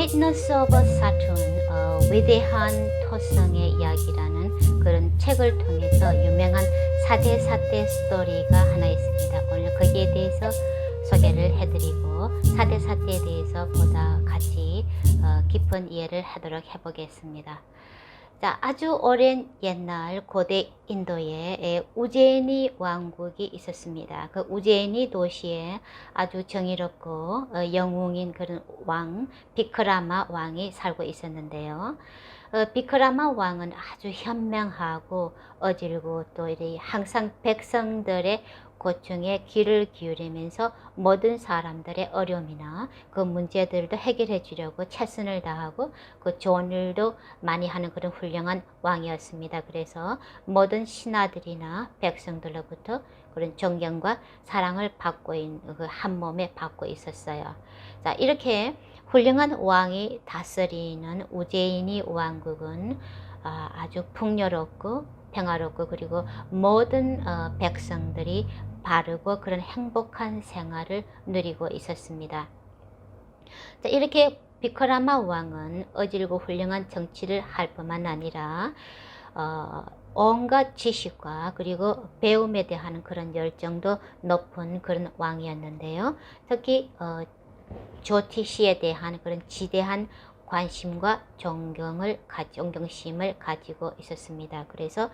Greatness of Saturn, 위대한 토성의 이야기라는 그런 책을 통해서 유명한 4대 스토리가 하나 있습니다. 오늘 거기에 대해서 소개를 해드리고 4대 사태에 대해서 보다 같이 깊은 이해를 하도록 해보겠습니다. 자, 아주 오랜 옛날 고대 인도에 우제니 왕국이 있었습니다. 그 우제니 도시에 아주 정의롭고 영웅인 그런 왕 비크라마 왕이 살고 있었는데요. 비크라마 왕은 아주 현명하고 어질고 또 이렇게 항상 백성들의 고충에 귀를 기울이면서 모든 사람들의 어려움이나 그 문제들도 해결해 주려고 최선을 다하고 그 좋은 일도 많이 하는 그런 훌륭한 왕이었습니다. 그래서 모든 신하들이나 백성들로부터 그런 존경과 사랑을 받고 있는 그 한 몸에 받고 있었어요. 자, 이렇게 훌륭한 왕이 다스리는 우제인이 왕국은 아주 풍요롭고 평화롭고 그리고 모든 백성들이 바르고 그런 행복한 생활을 누리고 있었습니다. 자, 이렇게 비크라마 왕은 어질고 훌륭한 정치를 할 뿐만 아니라 온갖 지식과 그리고 배움에 대한 그런 열정도 높은 그런 왕이었는데요. 특히 조티시에 대한 그런 지대한 관심과 존경심을 가지고 있었습니다. 그래서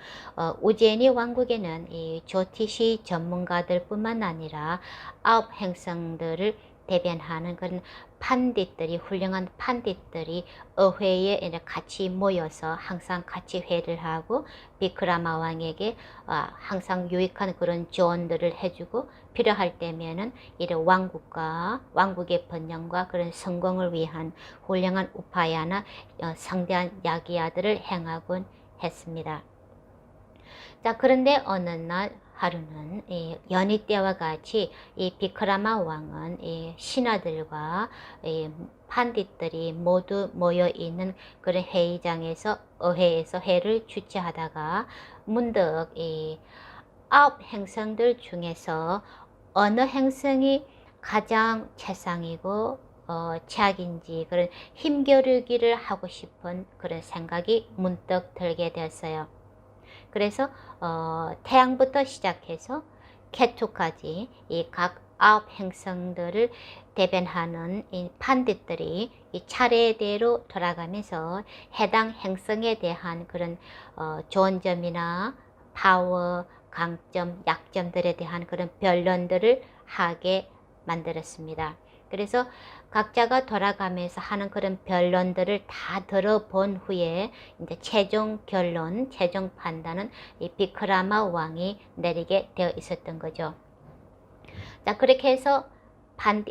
우제니 왕국에는 이 조티시 전문가들 뿐만 아니라 9 행성들을 대변하는 그런 판디들이 훌륭한 판디들이 의회에 같이 모여서 항상 같이 회를 하고 비크라마 왕에게 항상 유익한 그런 조언들을 해주고 필요할 때면은 이런 왕국의 번영과 그런 성공을 위한 훌륭한 우파야나 성대한 야기야들을 행하곤 했습니다. 자, 그런데 어느 날 하루는 연희 때와 같이 이 비크라마 왕은 신하들과 판디들이 모두 모여 있는 그런 회의장에서 의회에서 회를 주최하다가 문득 9 행성들 중에서 어느 행성이 가장 최상이고 최악인지 그런 힘겨루기를 하고 싶은 그런 생각이 문득 들게 되었어요. 그래서 태양부터 시작해서 케투까지 이 각 9 행성들을 대변하는 이 판디들이 이 차례대로 돌아가면서 해당 행성에 대한 그런 좋은 점이나 파워, 강점, 약점들에 대한 그런 변론들을 하게 만들었습니다. 그래서 각자가 돌아가면서 하는 그런 변론들을 다 들어본 후에 이제 최종 결론, 최종 판단은 이 비크라마 왕이 내리게 되어 있었던 거죠. 자, 그렇게 해서 9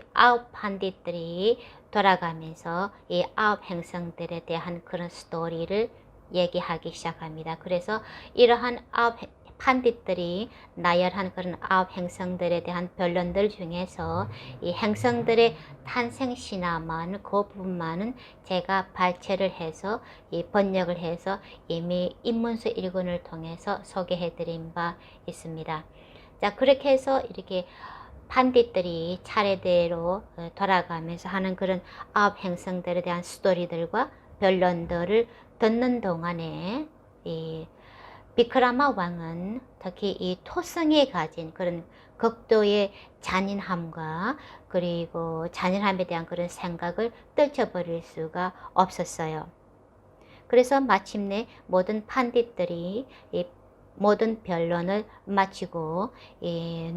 판디들이 돌아가면서 이 9 행성들에 대한 그런 스토리를 얘기하기 시작합니다. 그래서 이러한 9 판디들이 나열한 그런 9 행성들에 대한 변론들 중에서 이 행성들의 탄생 신화만 그 부분만은 제가 발췌를 해서 이 번역을 해서 이미 입문서 1권을 통해서 소개해 드린 바 있습니다. 자, 그렇게 해서 이렇게 판디들이 차례대로 돌아가면서 하는 그런 9 행성들에 대한 스토리들과 변론들을 듣는 동안에 이 비크라마 왕은 특히 이 토성에 가진 그런 극도의 잔인함과 그리고 잔인함에 대한 그런 생각을 떨쳐버릴 수가 없었어요. 그래서 마침내 모든 판디들이 이 모든 변론을 마치고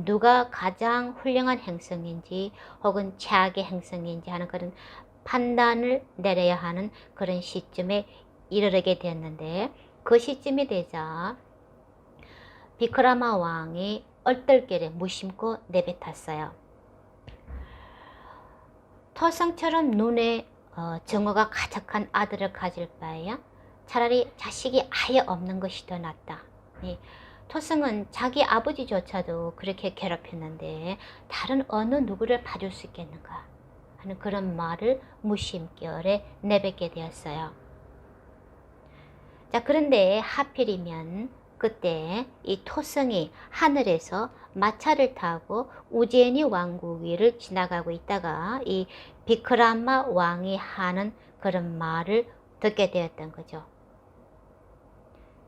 누가 가장 훌륭한 행성인지 혹은 최악의 행성인지 하는 그런 판단을 내려야 하는 그런 시점에 이르게 되었는데 그 시점이 되자 비크라마 왕이 얼떨결에 무심코 내뱉었어요. 토성처럼 눈에 정오가 가득한 아들을 가질 바에야 차라리 자식이 아예 없는 것이 더 낫다. 토성은 자기 아버지조차도 그렇게 괴롭혔는데 다른 어느 누구를 봐줄 수 있겠는가 하는 그런 말을 무심결에 내뱉게 되었어요. 자, 그런데 하필이면 그때 이 토성이 하늘에서 마차를 타고 우제니 왕국 위를 지나가고 있다가 이 비크라마 왕이 하는 그런 말을 듣게 되었던 거죠.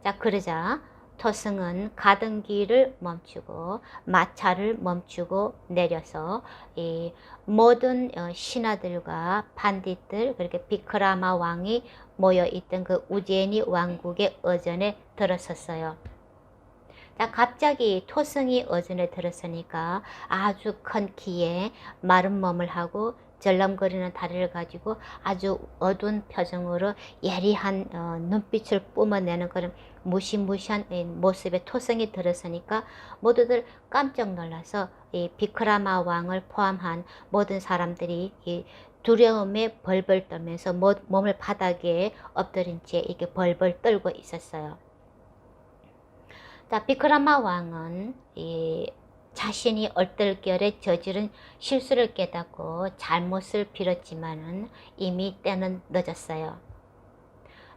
자, 그러자 토승은 가던 길을 멈추고 마차를 멈추고 내려서 이 모든 신하들과 반딧들, 그렇게 비크라마 왕이 모여 있던 그 우제니 왕국의 어전에 들어섰어요. 자, 갑자기 토승이 어전에 들었으니까 아주 큰 키에 마른 몸을 하고 절름거리는 다리를 가지고 아주 어두운 표정으로 예리한 눈빛을 뿜어내는 그런 무시무시한 모습의 토성이 들었으니까 모두들 깜짝 놀라서 이 비크라마 왕을 포함한 모든 사람들이 이 두려움에 벌벌 떨면서 몸을 바닥에 엎드린 채 이렇게 벌벌 떨고 있었어요. 자, 비크라마 왕은 자신이 얼떨결에 저지른 실수를 깨닫고 잘못을 빌었지만은 이미 때는 늦었어요.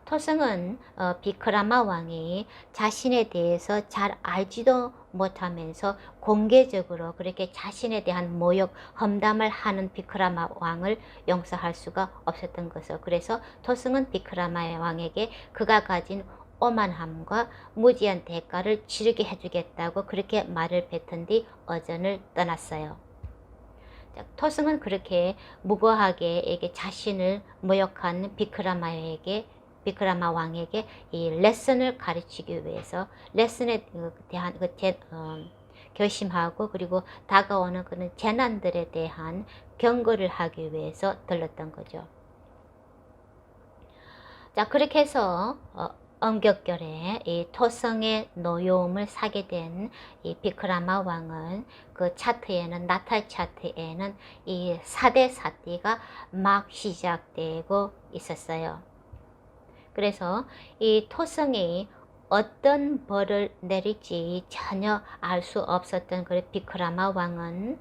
토승은 비크라마 왕이 자신에 대해서 잘 알지도 못하면서 공개적으로 그렇게 자신에 대한 모욕, 험담을 하는 비크라마 왕을 용서할 수가 없었던 것을, 그래서 토승은 비크라마 왕에게 그가 가진 오만함과 무지한 대가를 치르게 해주겠다고 그렇게 말을 뱉은 뒤 어전을 떠났어요. 토승은 그렇게 무고하게 자신을 모욕한 비크라마 왕에게 이 레슨을 가르치기 위해서 레슨에 대한 결심하고 그리고 다가오는 그런 재난들에 대한 경고를 하기 위해서 들렀던 거죠. 자, 그렇게 해서 엄격결에 이 토성의 노여움을 사게 된 이 비크라마 왕은 그 차트에는, 나탈 차트에는 이 4대 사띠가 막 시작되고 있었어요. 그래서 이 토성이 어떤 벌을 내릴지 전혀 알 수 없었던 그 비크라마 왕은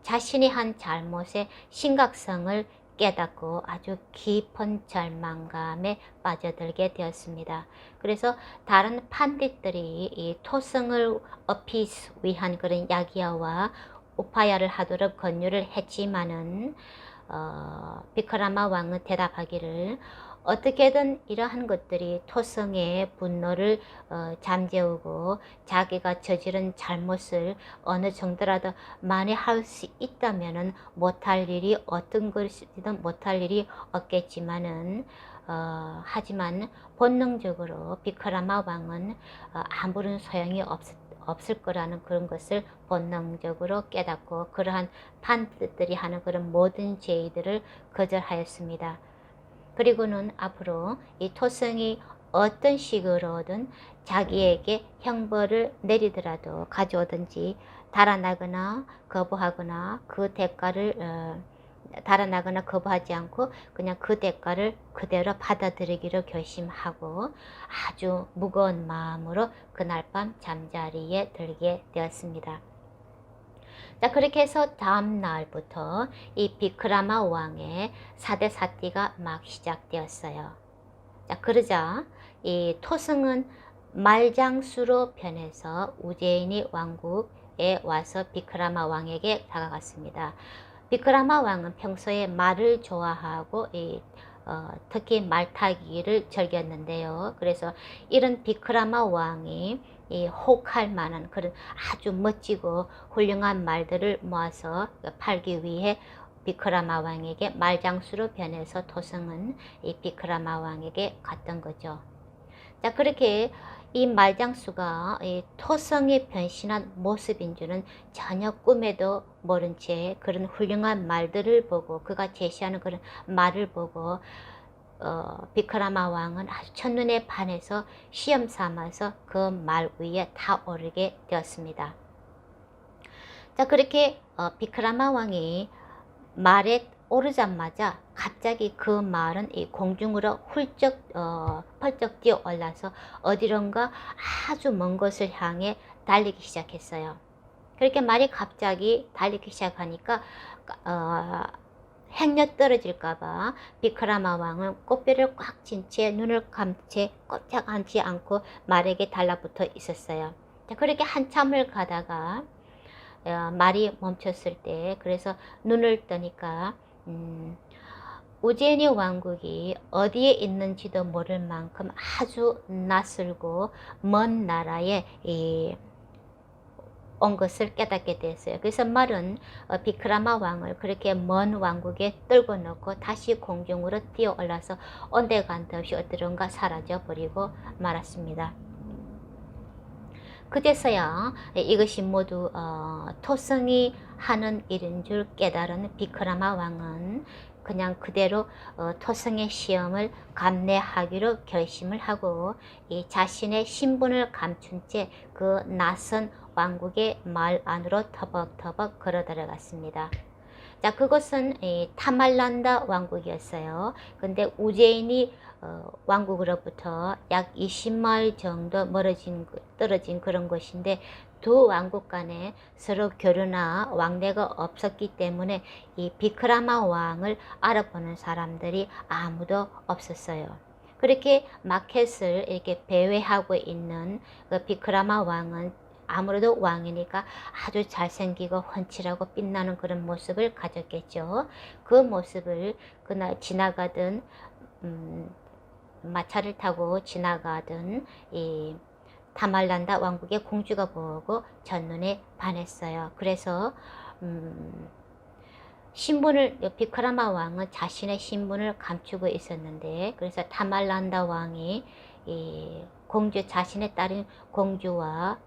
자신이 한 잘못의 심각성을 깨닫고 아주 깊은 절망감에 빠져들게 되었습니다. 그래서 다른 판디들이 이 토성을 업히기 위한 그런 야기야와 우파야를 하도록 권유를 했지만은 비크라마 왕은 대답하기를 어떻게든 이러한 것들이 토성의 분노를 잠재우고 자기가 저지른 잘못을 어느 정도라도 만회할 수 있다면은 못할 일이 어떤 것이든 못할 일이 없겠지만은 하지만 본능적으로 비크라마 왕은 아무런 소용이 없을 거라는 그런 것을 본능적으로 깨닫고 그러한 판들이 하는 그런 모든 제의들을 거절하였습니다. 그리고는 앞으로 이 토성이 어떤 식으로든 자기에게 형벌을 내리더라도 가져오든지 달아나거나 거부하거나 그 대가를 달아나거나 거부하지 않고 그냥 그 대가를 그대로 받아들이기로 결심하고 아주 무거운 마음으로 그날 밤 잠자리에 들게 되었습니다. 자, 그렇게 해서 다음 날부터 이 비크라마 왕의 4대 사띠가 막 시작되었어요. 자, 그러자 이 토승은 말장수로 변해서 우제인이 왕국에 와서 비크라마 왕에게 다가갔습니다. 비크라마 왕은 평소에 말을 좋아하고 특히 말타기를 즐겼는데요. 그래서 이런 비크라마 왕이 혹할 만한 그런 아주 멋지고 훌륭한 말들을 모아서 팔기 위해 비크라마 왕에게 말장수로 변해서 토승은 이 비크라마 왕에게 갔던 거죠. 자, 그렇게 이 말장수가 이 토성이 변신한 모습인 줄은 전혀 꿈에도 모른 채 그런 훌륭한 말들을 보고 그가 제시하는 그런 말을 보고 비크라마 왕은 아주 첫눈에 반해서 시험 삼아서 그 말 위에 다 오르게 되었습니다. 자, 그렇게 비크라마 왕이 말에 오르자마자 갑자기 그 말은 이 공중으로 훌쩍 펄쩍 뛰어 올라서 어디론가 아주 먼 곳을 향해 달리기 시작했어요. 그렇게 말이 갑자기 달리기 시작하니까 행려 떨어질까봐 비크라마 왕은 꽃뼈를 꽉 쥔 채 눈을 감은 채 꼼짝 않지 않고 말에게 달라붙어 있었어요. 자, 그렇게 한참을 가다가 말이 멈췄을 때, 그래서 눈을 뜨니까 우제니 왕국이 어디에 있는지도 모를 만큼 아주 낯설고 먼 나라에 온 것을 깨닫게 됐어요. 그래서 말은 비크라마 왕을 그렇게 먼 왕국에 떨궈 놓고 다시 공중으로 뛰어 올라서 온데간데 없이 어디론가 사라져 버리고 말았습니다. 그제서야 이것이 모두 토성이 하는 일인 줄 깨달은 비크라마 왕은 그냥 그대로 토성의 시험을 감내하기로 결심을 하고 이 자신의 신분을 감춘 채 그 낯선 왕국의 마을 안으로 터벅터벅 걸어 들어갔습니다. 자, 그것은 타말란다 왕국이었어요. 근데 우제인이 왕국으로부터 약 20마일 정도 떨어진 그런 곳인데 두 왕국 간에 서로 교류나 왕래가 없었기 때문에 이 비크라마 왕을 알아보는 사람들이 아무도 없었어요. 그렇게 마켓을 이렇게 배회하고 있는 그 비크라마 왕은 아무래도 왕이니까 아주 잘생기고 훤칠하고 빛나는 그런 모습을 가졌겠죠. 그 모습을 그날 지나가던 마차를 타고 지나가던 이 타말란다 왕국의 공주가 보고 첫눈에 반했어요. 그래서 신분을 비크라마 왕은 자신의 신분을 감추고 있었는데 그래서 타말란다 왕이 이 공주 자신의 딸인 공주와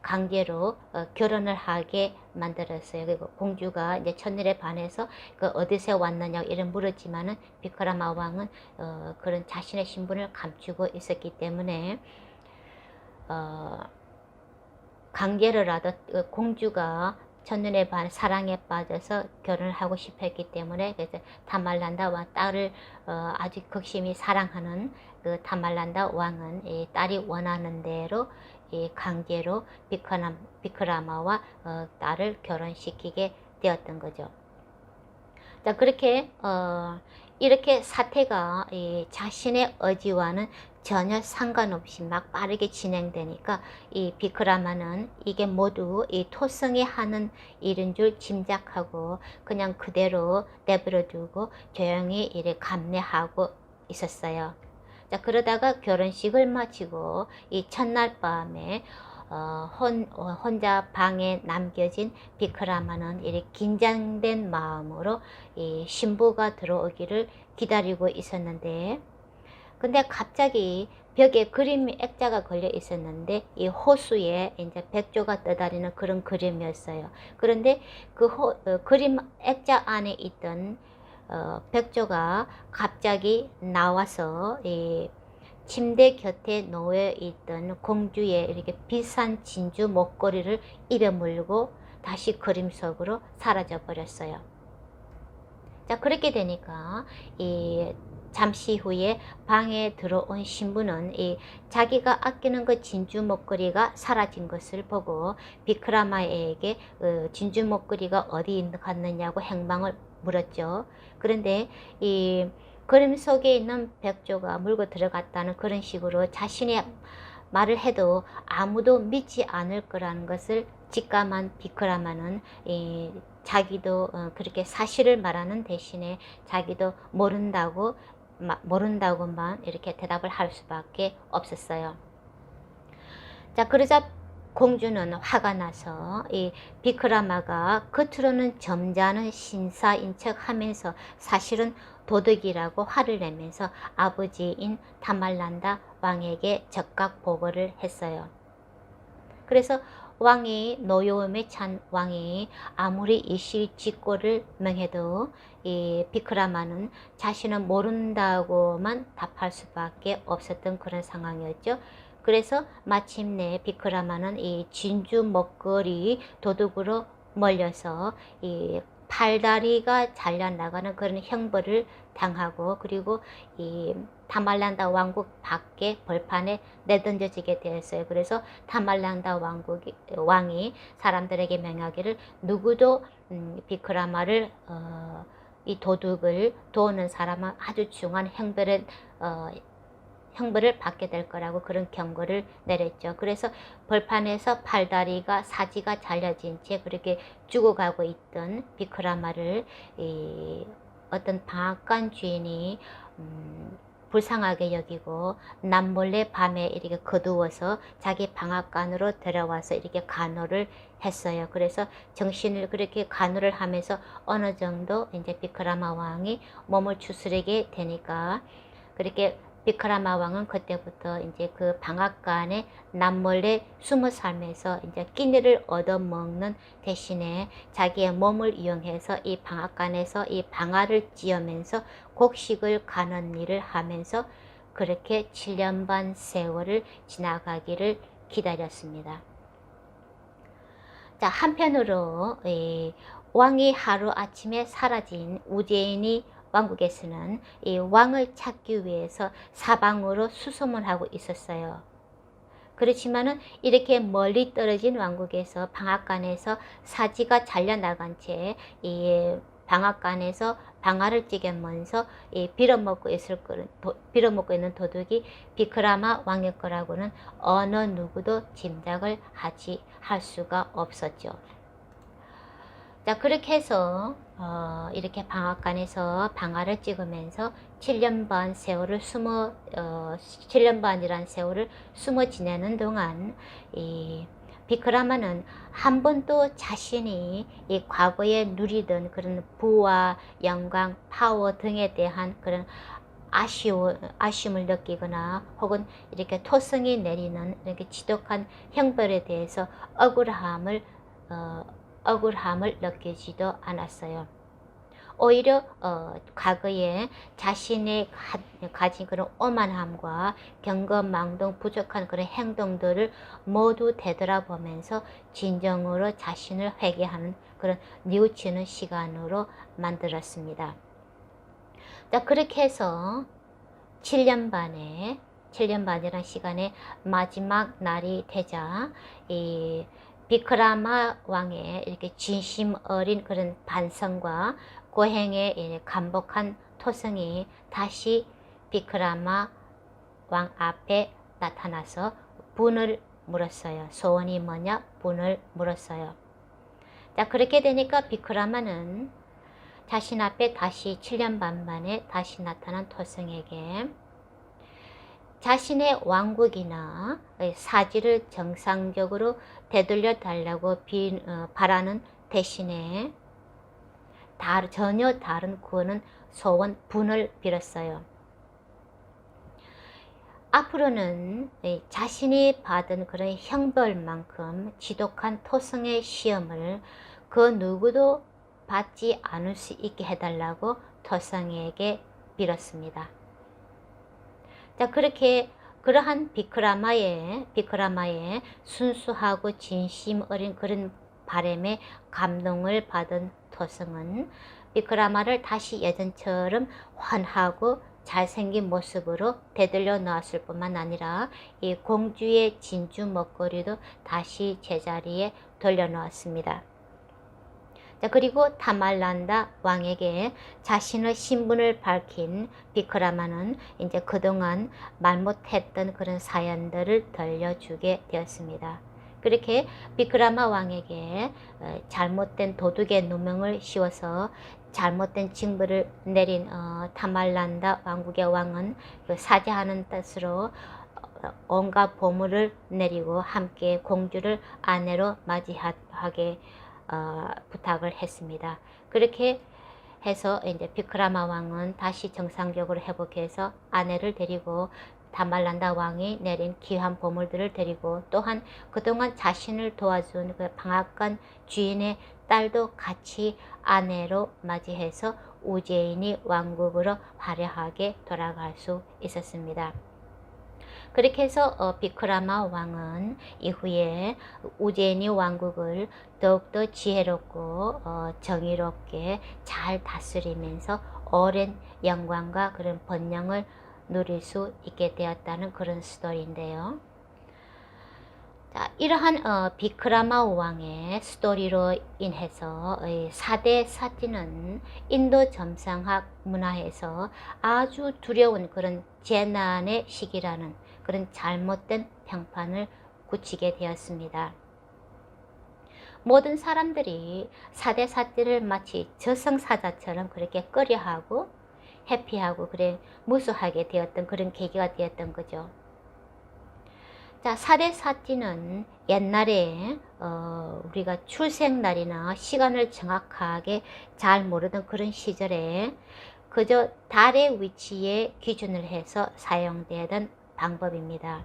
강제로 결혼을 하게 만들었어요. 그리고 공주가 이제 첫눈에 반해서 그 어디서 왔느냐 이런 물었지만은 비크라마 왕은 그런 자신의 신분을 감추고 있었기 때문에 강제로라도 공주가 첫눈에 반 사랑에 빠져서 결혼을 하고 싶어 했기 때문에 그래서 타말란다와 딸을 아주 극심히 사랑하는 그 타말란다 왕은 이 딸이 원하는 대로 이 강제로 비크라마와 딸을 결혼시키게 되었던 거죠. 자, 그렇게 이렇게 사태가 자신의 의지와는 전혀 상관없이 막 빠르게 진행되니까 이 비크라마는 이게 모두 이 토성이 하는 일인 줄 짐작하고 그냥 그대로 내버려 두고 조용히 이래 감내하고 있었어요. 자, 그러다가 결혼식을 마치고 이 첫날 밤에 혼자 방에 남겨진 비크라마는 이렇게 긴장된 마음으로 이 신부가 들어오기를 기다리고 있었는데 근데 갑자기 벽에 그림이 액자가 걸려 있었는데 이 호수에 이제 백조가 떠다니는 그런 그림이었어요. 그런데 그 그림 액자 안에 있던 백조가 갑자기 나와서 이 침대 곁에 놓여 있던 공주의 이렇게 비싼 진주 목걸이를 입에 물고 다시 그림 속으로 사라져 버렸어요. 자, 그렇게 되니까 잠시 후에 방에 들어온 신부는 자기가 아끼는 그 진주 목걸이가 사라진 것을 보고 비크라마에게 진주 목걸이가 어디 갔느냐고 행방을 물었죠. 그런데 이 그림 속에 있는 백조가 물고 들어갔다는 그런 식으로 자신의 말을 해도 아무도 믿지 않을 거라는 것을 직감한 비크라마는 자기도 그렇게 사실을 말하는 대신에 자기도 모른다고만 이렇게 대답을 할 수밖에 없었어요. 자, 그러자 공주는 화가 나서 이 비크라마가 겉으로는 점잖은 신사인 척 하면서 사실은 도둑이라고 화를 내면서 아버지인 타말란다 왕에게 적각 보고를 했어요. 그래서 노여움에 찬 왕이 아무리 일실직고를 명해도 이 비크라마는 자신은 모른다고만 답할 수밖에 없었던 그런 상황이었죠. 그래서 마침내 비크라마는 이 진주 목걸이 도둑으로 몰려서 이 팔다리가 잘려나가는 그런 형벌을 당하고 그리고 이 타말란다 왕국 밖에 벌판에 내던져지게 되었어요. 그래서 타말란다 왕이 사람들에게 명하기를 누구도 비크라마를 이 도둑을 도우는 사람은 아주 중한 형벌을 받게 될 거라고 그런 경고를 내렸죠. 그래서 벌판에서 팔다리가 사지가 잘려진 채 그렇게 죽어가고 있던 비크라마를 어떤 방앗간 주인이 불쌍하게 여기고 남몰래 밤에 이렇게 거두어서 자기 방앗간으로 들어와서 이렇게 간호를 했어요. 그래서 정신을 그렇게 간호를 하면서 어느 정도 이제 비크라마 왕이 몸을 추스르게 되니까, 그렇게 비크라마 왕은 그때부터 이제 그 방앗간에 남몰래 숨어 살면서 이제 끼니를 얻어먹는 대신에 자기의 몸을 이용해서 이 방앗간에서 이 방아를 찧으면서 곡식을 가는 일을 하면서 그렇게 7년 반 세월을 지나가기를 기다렸습니다. 자, 한편으로 왕이 하루아침에 사라진 우제인이 왕국에서는 이 왕을 찾기 위해서 사방으로 수소문하고 있었어요. 그렇지만은 이렇게 멀리 떨어진 왕국에서 방앗간에서 사지가 잘려나간 채 이 방앗간에서 방아를 찌개면서 빌어먹고 있는 도둑이 비크라마 왕일 거라고는 어느 누구도 짐작을 할 수가 없었죠. 자, 그렇게 해서 이렇게 방앗간에서 방아를 찍으면서 7년 반 세월을 7년 반이란 세월을 숨어 지내는 동안 이 비크라마는 한 번도 자신이 이 과거에 누리던 그런 부와 영광, 파워 등에 대한 그런 아쉬움을 느끼거나 혹은 이렇게 토성이 내리는 이렇게 지독한 형벌에 대해서 억울함을 느끼지도 않았어요. 오히려 과거에 자신의 가진 그런 오만함과 경거망동 부족한 그런 행동들을 모두 되돌아보면서 진정으로 자신을 회개하는 그런 뉘우치는 시간으로 만들었습니다. 자, 그렇게 해서 7년 반이라는 시간의 마지막 날이 되자 이 비크라마 왕의 이렇게 진심 어린 그런 반성과 고행에 감복한 토성이 다시 비크라마 왕 앞에 나타나서 분을 물었어요. 소원이 뭐냐? 분을 물었어요. 자, 그렇게 되니까 비크라마는 자신 앞에 다시 7년 반 만에 다시 나타난 토성에게 자신의 왕국이나 사지를 정상적으로 되돌려 달라고 바라는 대신에 전혀 다른 구원은 소원 분을 빌었어요. 앞으로는 자신이 받은 그런 형벌만큼 지독한 토성의 시험을 그 누구도 받지 않을 수 있게 해달라고 토성에게 빌었습니다. 자, 그러한 비크라마의 순수하고 진심 어린 그런 바람에 감동을 받은 토성은 비크라마를 다시 예전처럼 환하고 잘생긴 모습으로 되돌려 놓았을 뿐만 아니라 이 공주의 진주 목걸이도 다시 제자리에 돌려놓았습니다. 자, 그리고 타말란다 왕에게 자신의 신분을 밝힌 비크라마는 이제 그동안 말 못했던 그런 사연들을 들려주게 되었습니다. 그렇게 비크라마 왕에게 잘못된 도둑의 누명을 씌워서 잘못된 징벌을 내린 타말란다 왕국의 왕은 사죄하는 뜻으로 온갖 보물을 내리고 함께 공주를 아내로 맞이하게 부탁을 했습니다. 그렇게 해서 이제 비크라마 왕은 다시 정상적으로 회복해서 아내를 데리고 타말란다 왕이 내린 귀한 보물들을 데리고 또한 그동안 자신을 도와준 그 방앗간 주인의 딸도 같이 아내로 맞이해서 우제인이 왕국으로 화려하게 돌아갈 수 있었습니다. 그렇게 해서 비크라마 왕은 이후에 우제인이 왕국을 더욱더 지혜롭고 정의롭게 잘 다스리면서 오랜 영광과 그런 번영을 누릴 수 있게 되었다는 그런 스토리인데요. 자, 이러한 비크라마 왕의 스토리로 인해서 4대 사티는 인도 점상학 문화에서 아주 두려운 그런 재난의 시기라는 그런 잘못된 평판을 굳히게 되었습니다. 모든 사람들이 사대사띠를 마치 저승사자처럼 그렇게 꺼려하고 해피하고 그래 무수하게 되었던 그런 계기가 되었던 거죠. 자, 사대사띠는 옛날에 우리가 출생날이나 시간을 정확하게 잘 모르던 그런 시절에 그저 달의 위치에 기준을 해서 사용되던 방법입니다.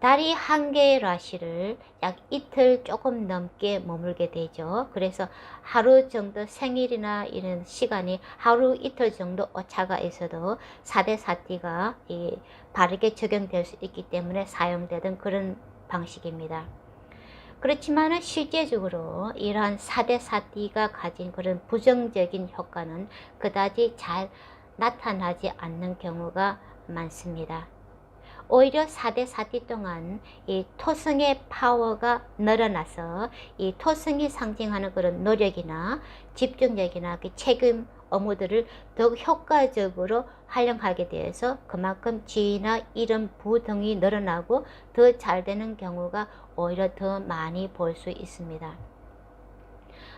달이 한 개의 라시를 약 이틀 조금 넘게 머물게 되죠. 그래서 하루 정도 생일이나 이런 시간이 하루 이틀 정도 오차가 있어도 사대사띠가 바르게 적용될 수 있기 때문에 사용되던 그런 방식입니다. 그렇지만 실제적으로 이러한 사대사띠가 가진 그런 부정적인 효과는 그다지 잘 나타나지 않는 경우가 많습니다. 오히려 사대사띠 동안 이 토성의 파워가 늘어나서 이 토성이 상징하는 그런 노력이나 집중력이나 그 책임 업무들을 더욱 효과적으로 활용하게 되어서 그만큼 지위나 이름, 부 등이 늘어나고 더 잘 되는 경우가 오히려 더 많이 볼 수 있습니다.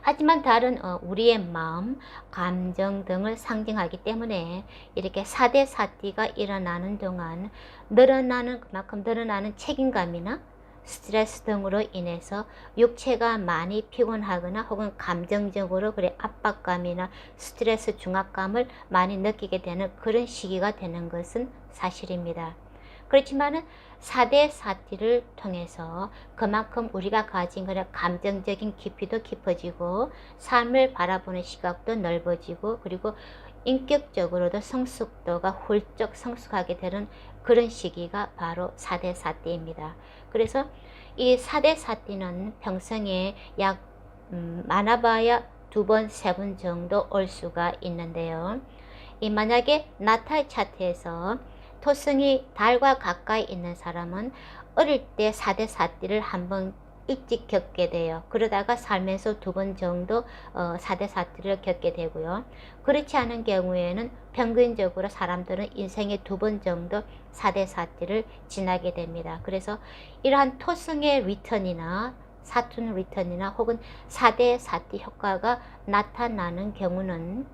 하지만 달은 우리의 마음, 감정 등을 상징하기 때문에 이렇게 사대사띠가 일어나는 동안 그만큼 늘어나는 책임감이나 스트레스 등으로 인해서 육체가 많이 피곤하거나 혹은 감정적으로 그래 압박감이나 스트레스 중압감을 많이 느끼게 되는 그런 시기가 되는 것은 사실입니다. 그렇지만은 사대사띠를 통해서 그만큼 우리가 가진 그런 감정적인 깊이도 깊어지고 삶을 바라보는 시각도 넓어지고 그리고 인격적으로도 성숙도가 훌쩍 성숙하게 되는 그런 시기가 바로 사대사띠입니다. 그래서 이 사대사띠는 평생에 약 많아봐야 2번, 3번 정도 올 수가 있는데요. 만약에 나탈 차트에서 토성이 달과 가까이 있는 사람은 어릴 때 사대사띠를 한번 일찍 겪게 돼요. 그러다가 살면서 2번 정도 사대사띠를 겪게 되고요. 그렇지 않은 경우에는 평균적으로 사람들은 인생에 2번 정도 사대사띠를 지나게 됩니다. 그래서 이러한 토성의 리턴이나 사툰 리턴이나 혹은 사대사띠 효과가 나타나는 경우는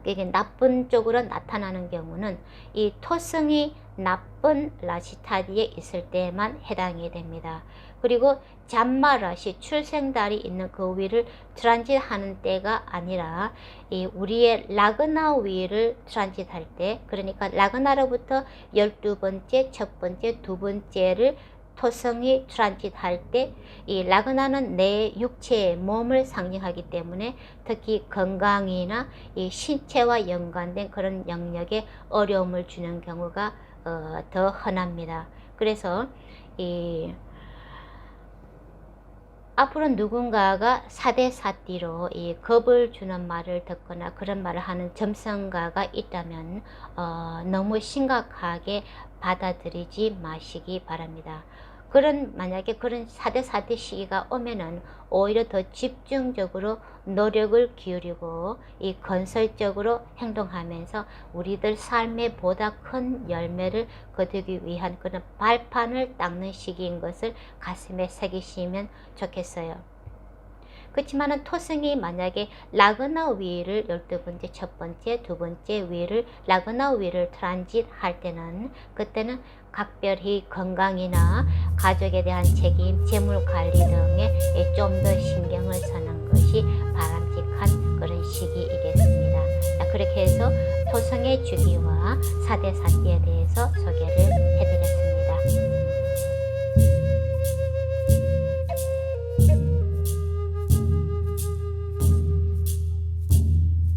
이게 나쁜 쪽으로 나타나는 경우는 이 토성이 나쁜 라시타리에 있을 때만 해당이 됩니다. 그리고 잠마 라시 출생달이 있는 그 위를 트란짓 하는 때가 아니라 이 우리의 라그나 위를 트란짓 할 때, 그러니까 라그나로부터 12번째, 첫 번째, 두 번째를 토성이 트란짓 할 때 이 라그나는 내 육체의 몸을 상징하기 때문에 특히 건강이나 이 신체와 연관된 그런 영역에 어려움을 주는 경우가 더 흔합니다. 그래서 앞으로 누군가가 사대사띠로 이 겁을 주는 말을 듣거나 그런 말을 하는 점성가가 있다면 너무 심각하게 받아들이지 마시기 바랍니다. 만약에 그런 사대사띠 시기가 오면은 오히려 더 집중적으로 노력을 기울이고 이 건설적으로 행동하면서 우리들 삶에 보다 큰 열매를 거두기 위한 그런 발판을 닦는 시기인 것을 가슴에 새기시면 좋겠어요. 그렇지만은 토성이 만약에 라그나 위를 12번째, 첫 번째, 두 번째 위를 라그나 위를 트란짓 할 때는 그때는 각별히 건강이나 가족에 대한 책임, 재물 관리 등에 좀 더 신경을 쓰는 것이 바람직한 그런 시기이겠습니다. 자, 그렇게 해서 토성의 주기와 사대사띠에 대해서 소개를 해드렸습니다.